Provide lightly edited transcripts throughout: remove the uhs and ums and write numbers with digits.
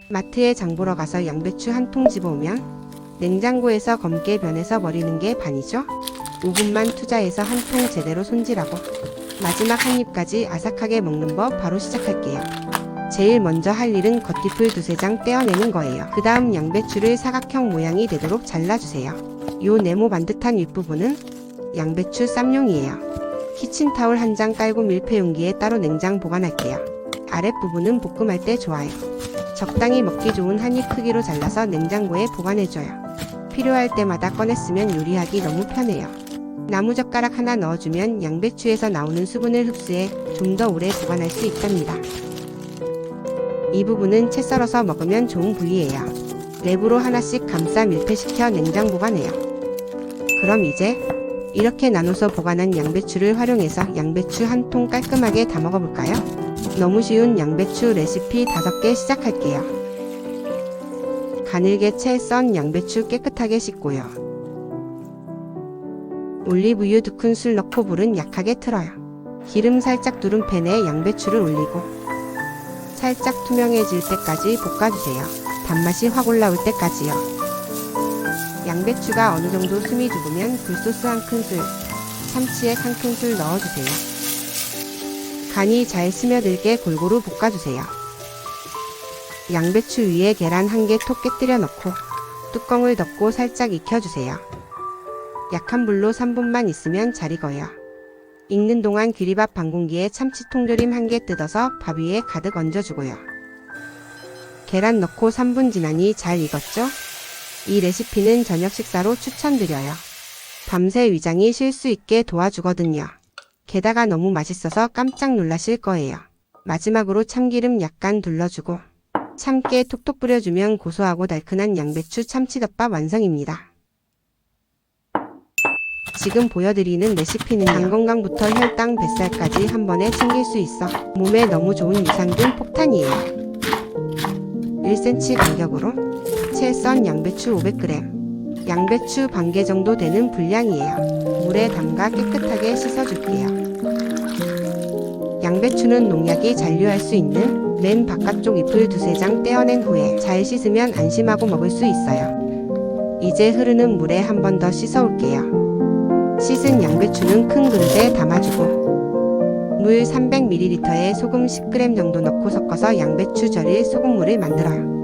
마트에 장 보러 가서 양배추 한 통 집어오면 냉장고에서 검게 변해서 버리는 게 반이죠. 5분만 투자해서 한 통 제대로 손질하고 마지막 한 입까지 아삭하게 먹는 법 바로 시작할게요. 제일 먼저 할 일은 겉잎을 두세 장 떼어내는 거예요. 그 다음 양배추를 사각형 모양이 되도록 잘라주세요. 요 네모 반듯한 윗부분은 양배추 쌈용이에요. 키친타올 한 장 깔고 밀폐용기에 따로 냉장 보관할게요. 아랫부분은 볶음할 때 좋아요. 적당히 먹기 좋은 한 입 크기로 잘라서 냉장고에 보관해줘요. 필요할 때마다 꺼내 쓰면 요리하기 너무 편해요. 나무젓가락 하나 넣어주면 양배추에서 나오는 수분을 흡수해 좀 더 오래 보관할 수 있답니다. 이 부분은 채 썰어서 먹으면 좋은 부위예요. 랩으로 하나씩 감싸 밀폐시켜 냉장 보관해요. 그럼 이제 이렇게 나눠서 보관한 양배추를 활용해서 양배추 한 통 깔끔하게 다 먹어볼까요? 너무 쉬운 양배추 레시피 5개 시작할게요. 가늘게 채 썬 양배추 깨끗하게 씻고요. 올리브유 2큰술 넣고 불은 약하게 틀어요. 기름 살짝 두른 팬에 양배추를 올리고 살짝 투명해질 때까지 볶아주세요. 단맛이 확 올라올 때까지요. 양배추가 어느 정도 숨이 죽으면 굴소스 1큰술, 참치액 1큰술 넣어주세요. 간이 잘 스며들게 골고루 볶아주세요. 양배추 위에 계란 1개 톡 깨뜨려 넣고 뚜껑을 덮고 살짝 익혀주세요. 약한 불로 3분만 있으면 잘 익어요. 익는 동안 귀리밥 반 공기에 참치 통조림 1개 뜯어서 밥 위에 가득 얹어주고요. 계란 넣고 3분 지나니 잘 익었죠? 이 레시피는 저녁 식사로 추천드려요. 밤새 위장이 쉴 수 있게 도와주거든요. 게다가 너무 맛있어서 깜짝 놀라실 거예요. 마지막으로 참기름 약간 둘러주고 참깨 톡톡 뿌려주면 고소하고 달큰한 양배추 참치덮밥 완성입니다. 지금 보여드리는 레시피는 장 건강부터 혈당, 뱃살까지 한 번에 챙길 수 있어 몸에 너무 좋은 유산균 폭탄이에요. 1cm 간격으로 채 썬 양배추 500g, 양배추 반개 정도 되는 분량이에요. 물에 담가 깨끗하게 씻어줄게요. 양배추는 농약이 잔류할 수 있는 맨 바깥쪽 잎을 2-3장 떼어낸 후에 잘 씻으면 안심하고 먹을 수 있어요. 이제 흐르는 물에 한 번 더 씻어올게요. 씻은 양배추는 큰 그릇에 담아주고 물 300ml에 소금 10g 정도 넣고 섞어서 양배추 절일 소금물을 만들어요.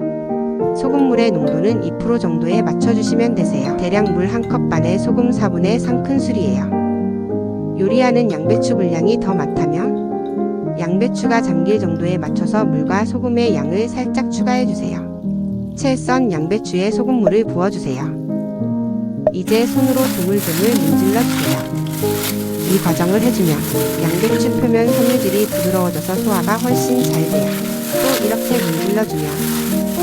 소금물의 농도는 2% 정도에 맞춰주시면 되세요. 대략 물 1컵 반에 소금 4분의 3큰술이에요. 요리하는 양배추 분량이 더 많다면 양배추가 잠길 정도에 맞춰서 물과 소금의 양을 살짝 추가해주세요. 채 썬 양배추에 소금물을 부어주세요. 이제 손으로 드물드물 문질러주세요. 이 과정을 해주면 양배추 표면 섬유질이 부드러워져서 소화가 훨씬 잘 돼요. 또 이렇게 문질러주면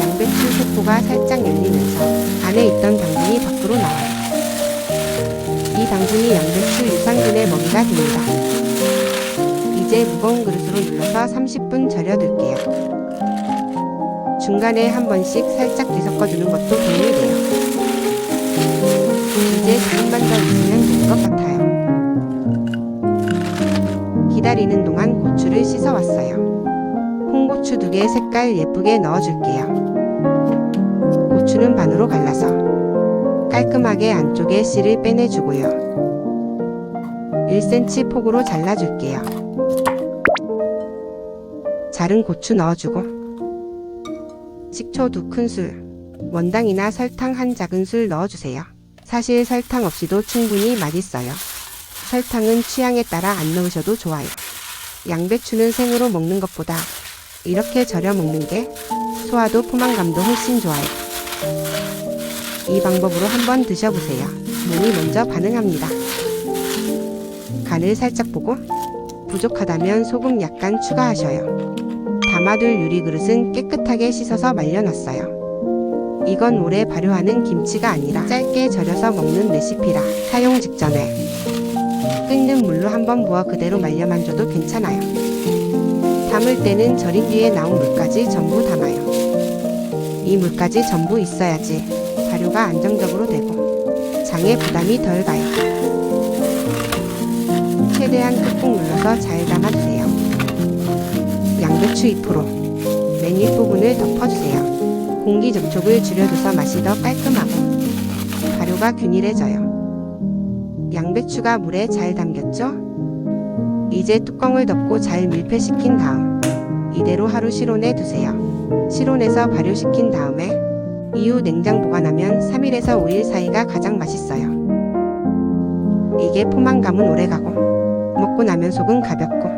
양배추 세포가 살짝 열리면서 안에 있던 당분이 밖으로 나와요. 이 당분이 양배추 유산균의 먹이가 됩니다. 이제 무거운 그릇으로 눌러서 30분 절여둘게요. 중간에 한 번씩 살짝 뒤섞어주는 것도 도움이 돼요. 이제 조금만 더 있으면 될 것 같아요. 기다리는 동안 고추를 씻어왔어요. 홍고추 2개 색깔 예쁘게 넣어줄게요. 고추는 반으로 갈라서 깔끔하게 안쪽에 씨를 빼내주고요. 1cm 폭으로 잘라줄게요. 자른 고추 넣어주고 식초 2큰술, 원당이나 설탕 1작은술 넣어주세요. 사실 설탕 없이도 충분히 맛있어요. 설탕은 취향에 따라 안 넣으셔도 좋아요. 양배추는 생으로 먹는 것보다 이렇게 절여 먹는 게 소화도 포만감도 훨씬 좋아요. 이 방법으로 한번 드셔보세요. 몸이 먼저 반응합니다. 간을 살짝 보고 부족하다면 소금 약간 추가하셔요. 담아둘 유리그릇은 깨끗하게 씻어서 말려놨어요. 이건 오래 발효하는 김치가 아니라 짧게 절여서 먹는 레시피라 사용 직전에 끓는 물로 한번 부어 그대로 말려만 줘도 괜찮아요. 담을 때는 절인 뒤에 나온 물까지 전부 담아요. 이 물까지 전부 있어야지 발효가 안정적으로 되고 장에 부담이 덜 가요. 최대한 꾹꾹 눌러서 잘 담아주세요. 양배추 잎으로 맨 윗부분을 덮어주세요. 공기 접촉을 줄여줘서 맛이 더 깔끔하고 발효가 균일해져요. 양배추가 물에 잘 담겼죠? 이제 뚜껑을 덮고 잘 밀폐시킨 다음 이대로 하루 실온에 두세요. 실온에서 발효시킨 다음에 이후 냉장 보관하면 3일에서 5일 사이가 가장 맛있어요. 이게 포만감은 오래가고 먹고 나면 속은 가볍고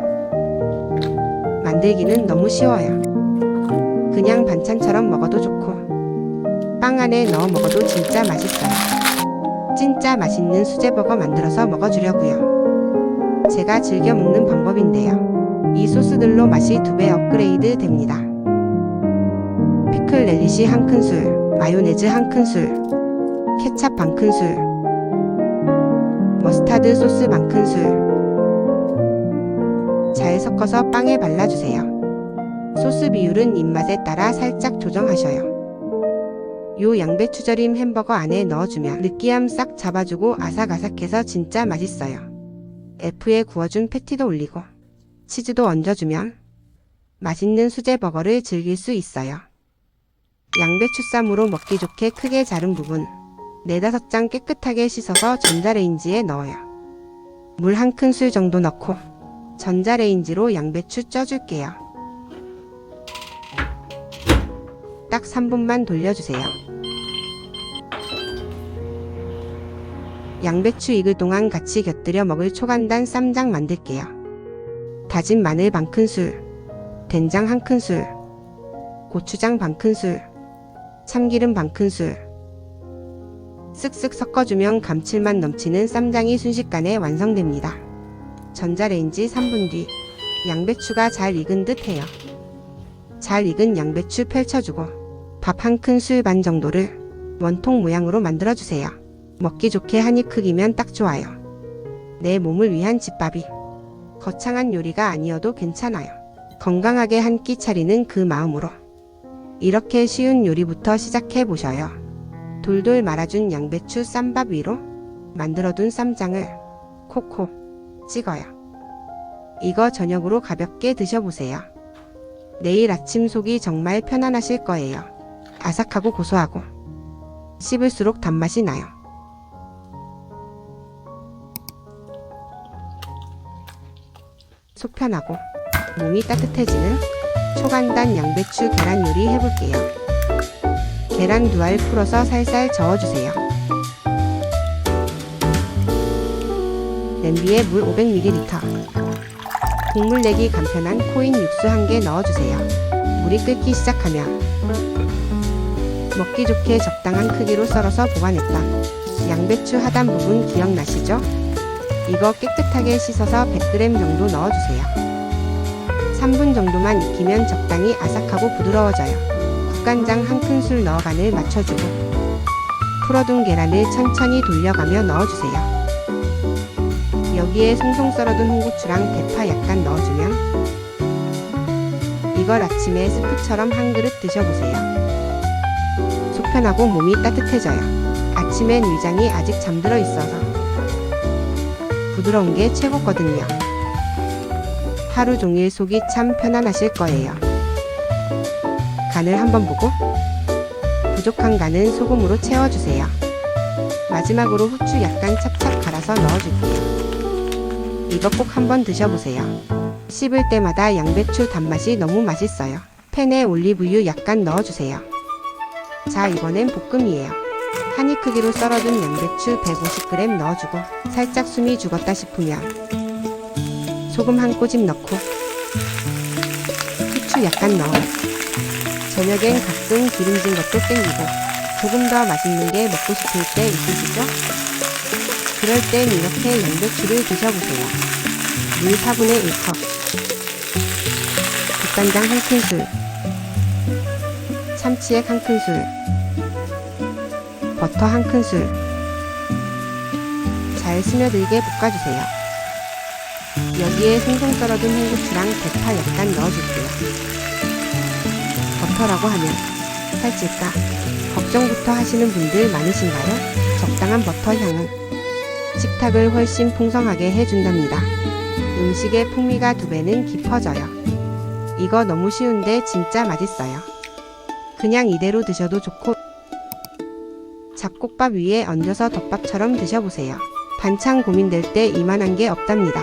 만들기는 너무 쉬워요. 그냥 반찬처럼 먹어도 좋고 빵 안에 넣어 먹어도 진짜 맛있어요. 진짜 맛있는 수제버거 만들어서 먹어주려고요. 제가 즐겨 먹는 방법인데요. 이 소스들로 맛이 2배 업그레이드 됩니다. 피클 렐리시 1큰술, 마요네즈 1큰술, 케찹 반큰술, 머스타드 소스 반큰술. 잘 섞어서 빵에 발라주세요. 소스 비율은 입맛에 따라 살짝 조정하셔요. 요 양배추 절임 햄버거 안에 넣어주면 느끼함 싹 잡아주고 아삭아삭해서 진짜 맛있어요. F에 구워준 패티도 올리고 치즈도 얹어주면 맛있는 수제버거를 즐길 수 있어요. 양배추 쌈으로 먹기 좋게 크게 자른 부분 4-5장 깨끗하게 씻어서 전자레인지에 넣어요. 물 1큰술 정도 넣고 전자레인지로 양배추 쪄줄게요. 딱 3분만 돌려주세요. 양배추 익을 동안 같이 곁들여 먹을 초간단 쌈장 만들게요. 다진 마늘 반큰술, 된장 1큰술, 고추장 반큰술, 참기름 반큰술. 쓱쓱 섞어주면 감칠맛 넘치는 쌈장이 순식간에 완성됩니다. 전자레인지 3분 뒤 양배추가 잘 익은 듯 해요. 잘 익은 양배추 펼쳐주고 밥 1큰술 반 정도를 원통 모양으로 만들어주세요. 먹기 좋게 한 입 크기면 딱 좋아요. 내 몸을 위한 집밥이 거창한 요리가 아니어도 괜찮아요. 건강하게 한 끼 차리는 그 마음으로 이렇게 쉬운 요리부터 시작해보셔요. 돌돌 말아준 양배추 쌈밥 위로 만들어둔 쌈장을 콕콕 찍어요. 이거 저녁으로 가볍게 드셔보세요. 내일 아침 속이 정말 편안하실 거예요. 아삭하고 고소하고 씹을수록 단맛이 나요. 속 편하고 몸이 따뜻해지는 초간단 양배추 계란 요리 해볼게요. 계란 2알 풀어서 살살 저어주세요. 냄비에 물 500ml, 국물 내기 간편한 코인 육수 1개 넣어주세요. 물이 끓기 시작하면 먹기 좋게 적당한 크기로 썰어서 보관했던 양배추 하단 부분 기억나시죠? 이거 깨끗하게 씻어서 100g 정도 넣어주세요. 3분 정도만 익히면 적당히 아삭하고 부드러워져요. 국간장 1큰술 넣어 간을 맞춰주고 풀어둔 계란을 천천히 돌려가며 넣어주세요. 여기에 송송 썰어둔 홍고추랑 대파 약간 넣어주면 이걸 아침에 스프처럼 한 그릇 드셔보세요. 속 편하고 몸이 따뜻해져요. 아침엔 위장이 아직 잠들어 있어서 부드러운 게 최고거든요. 하루 종일 속이 참 편안하실 거예요. 간을 한번 보고 부족한 간은 소금으로 채워주세요. 마지막으로 후추 약간 찹찹 갈아서 넣어줄게요. 이거 꼭 한번 드셔보세요. 씹을 때마다 양배추 단맛이 너무 맛있어요. 팬에 올리브유 약간 넣어주세요. 자, 이번엔 볶음이에요. 한 입 크기로 썰어둔 양배추 150g 넣어주고 살짝 숨이 죽었다 싶으면 소금 한 꼬집 넣고 후추 약간 넣어 저녁엔 가끔 기름진 것도 땡기고 조금 더 맛있는 게 먹고 싶을 때 있으시죠? 그럴 땐 이렇게 양배추를 드셔보세요. 물 4분의 1컵, 국간장 1큰술, 참치액 1큰술, 버터 1큰술. 잘 스며들게 볶아주세요. 여기에 송송 썰어둔 홍고추랑 대파 약간 넣어줄게요. 버터라고 하면 살찔까 걱정부터 하시는 분들 많으신가요? 적당한 버터 향은 식탁을 훨씬 풍성하게 해준답니다. 음식의 풍미가 2배는 깊어져요. 이거 너무 쉬운데 진짜 맛있어요. 그냥 이대로 드셔도 좋고 잡곡밥 위에 얹어서 덮밥처럼 드셔보세요. 반찬 고민될 때 이만한 게 없답니다.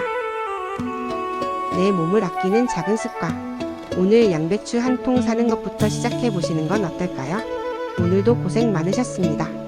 내 몸을 아끼는 작은 습관. 오늘 양배추 한 통 사는 것부터 시작해 보시는 건 어떨까요? 오늘도 고생 많으셨습니다.